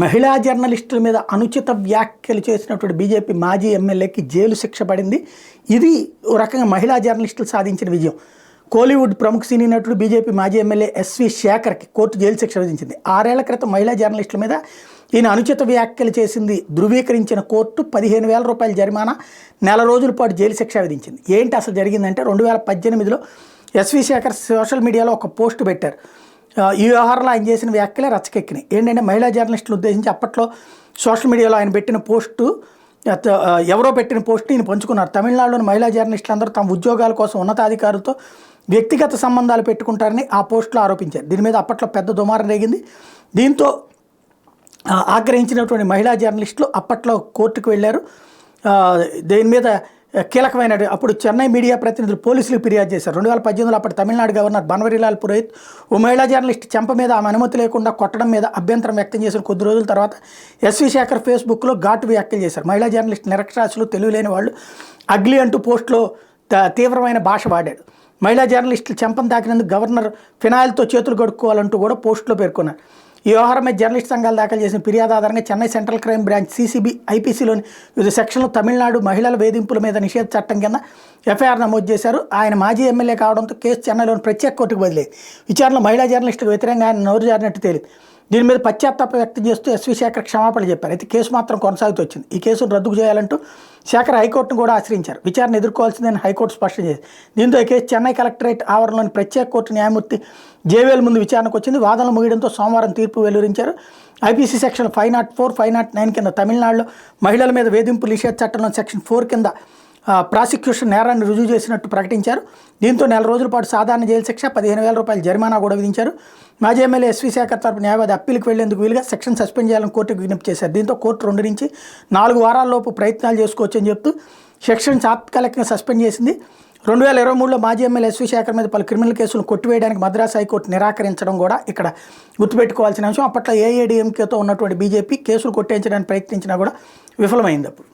మహిళా జర్నలిస్టుల మీద అనుచిత వ్యాఖ్యలు చేసినటువంటి బీజేపీ మాజీ ఎమ్మెల్యేకి జైలు శిక్ష పడింది. ఇది ఓ రకంగా మహిళా జర్నలిస్టులు సాధించిన విజయం. కోలీవుడ్ ప్రముఖ సినీ నటుడు బీజేపీ మాజీ ఎమ్మెల్యే ఎస్వి శేఖర్కి కోర్టు జైలు శిక్ష విధించింది. 6 ఏళ్ల క్రితం మహిళా జర్నలిస్టుల మీద ఈయన అనుచిత వ్యాఖ్యలు చేసింది ధృవీకరించిన కోర్టు 15,000 రూపాయల జరిమానా, 1 రోజుల పాటు జైలు శిక్ష విధించింది. ఏంటి అసలు జరిగిందంటే 2018లో ఎస్వి శేఖర్ సోషల్ మీడియాలో ఒక పోస్ట్ పెట్టారు. ఈ వ్యవహారంలో ఆయన చేసిన వ్యాఖ్యలే రచ్చకెక్కినాయి. ఏంటంటే మహిళా జర్నలిస్టులు ఉద్దేశించి అప్పట్లో సోషల్ మీడియాలో ఆయన పెట్టిన పోస్టు, ఎవరో పెట్టిన పోస్ట్ని ఈయన పంచుకున్నారు. తమిళనాడులోని మహిళా జర్నలిస్టులు అందరూ తమ ఉద్యోగాల కోసం ఉన్నతాధికారులతో వ్యక్తిగత సంబంధాలు పెట్టుకుంటారని ఆ పోస్టులో ఆరోపించారు. దీని మీద అప్పట్లో పెద్ద దుమారం రేగింది. దీంతో ఆగ్రహించినటువంటి మహిళా జర్నలిస్టులు అప్పట్లో కోర్టుకు వెళ్ళారు. దీని మీద కీలకమైన అప్పుడు చెన్నై మీడియా ప్రతినిధులు పోలీసులకు ఫిర్యాదు చేశారు. 2018లో అప్పటి తమిళనాడు గవర్నర్ బన్వరీలాల్ పురోహిత్ ఓ మహిళా జర్నలిస్ట్ చెంప మీద ఆమె అనుమతి లేకుండా కొట్టడం మీద అభ్యంతరం వ్యక్తం చేసిన కొద్ది రోజుల తర్వాత ఎస్వి శేఖర్ ఫేస్బుక్లో ఘాటు వ్యాఖ్యలు చేశారు. మహిళా జర్నలిస్ట్ నిరక్షరాస్యులు, తెలివిలేని వాళ్ళు, అగ్లీ అంటూ పోస్టులో తీవ్రమైన భాష వాడాడు. మహిళా జర్నలిస్టులు చెంపను తాకినందుకు గవర్నర్ ఫినాయిల్తో చేతులు కడుక్కోవాలంటూ కూడా పోస్టులో పేర్కొన్నారు. ఈ వ్యవహారం మీద జర్నలిస్ట్ సంఘాలు దాఖలు చేసిన ఫిర్యాదు ఆధారంగా Chennai central crime branch CCB ఐపీసీలోని వివిధ సెక్షన్లు తమిళనాడు మహిళల వేధింపుల మీద నిషేధ చట్టం కింద ఎఫ్ఐఆర్ నమోదు చేశారు. ఆయన మాజీ ఎమ్మెల్యే కావడంతో కేసు చెన్నైలోని ప్రత్యేక కోర్టుకు బదిలేదు. విచారణలో మహిళా జర్నలిస్టులకు వ్యతిరేకంగా ఆయన నోరు జారినట్టు తేలింది. దీని మీద పశ్చాత్తాపం వ్యక్తం చేస్తూ ఎస్వి శేఖర్ క్షమాపణ చెప్పారు. అయితే కేసు మాత్రం కొనసాగుతూ వచ్చింది. ఈ కేసును రద్దు చేయాలంటూ శేఖర్ హైకోర్టును కూడా ఆశ్రయించారు. విచారణ ఎదుర్కోవాల్సిందని హైకోర్టు స్పష్టం చేసింది. దీంతో ఈ కేసు చెన్నై కలెక్టరేట్ ఆవరణలోని ప్రత్యేక కోర్టు న్యాయమూర్తి జేవేల్ ముందు విచారణకు వచ్చింది. వాదనలు ముగియడంతో సోమవారం తీర్పు వెలువరించారు. ఐపీసీ సెక్షన్ 504, 509 కింద తమిళనాడులో మహిళల మీద వేధింపులు నిషేధ చట్టంలో సెక్షన్ 4 కింద ప్రాసిక్యూషన్ నేరాన్ని రుజువు చేసినట్టు ప్రకటించారు. దీంతో 1 రోజుల పాటు సాధారణ జైలు శిక్ష, 15,000 రూపాయల జరిమానా కూడా విధించారు. మాజీ ఎమ్మెల్యే ఎస్వి శేఖర్ తరపు న్యాయవాది అప్పీల్కి వెళ్లేందుకు వీలుగా సెక్షన్ సస్పెండ్ చేయాలని కోర్టుకు విజ్ఞప్తి చేశారు. దీంతో కోర్టు 2 నుంచి 4 వారాల్లోపు ప్రయత్నాలు చేసుకోవచ్చని చెప్తూ సెక్షన్ తాత్కాలికంగా సస్పెండ్ చేసింది. 2023లో మాజీ ఎమ్మెల్యే ఎస్వి శేఖర్ మీద పలు క్రిమినల్ కేసులను కొట్టివేయడానికి మద్రాసు హైకోర్టు నిరాకరించడం కూడా ఇక్కడ గుర్తుపెట్టుకోవాల్సిన అంశం. అప్పట్లో ఏఐఏడీఎంకేతో ఉన్నటువంటి బీజేపీ కేసులు కొట్టేయించడానికి ప్రయత్నించినా కూడా విఫలమైంది. అప్పుడు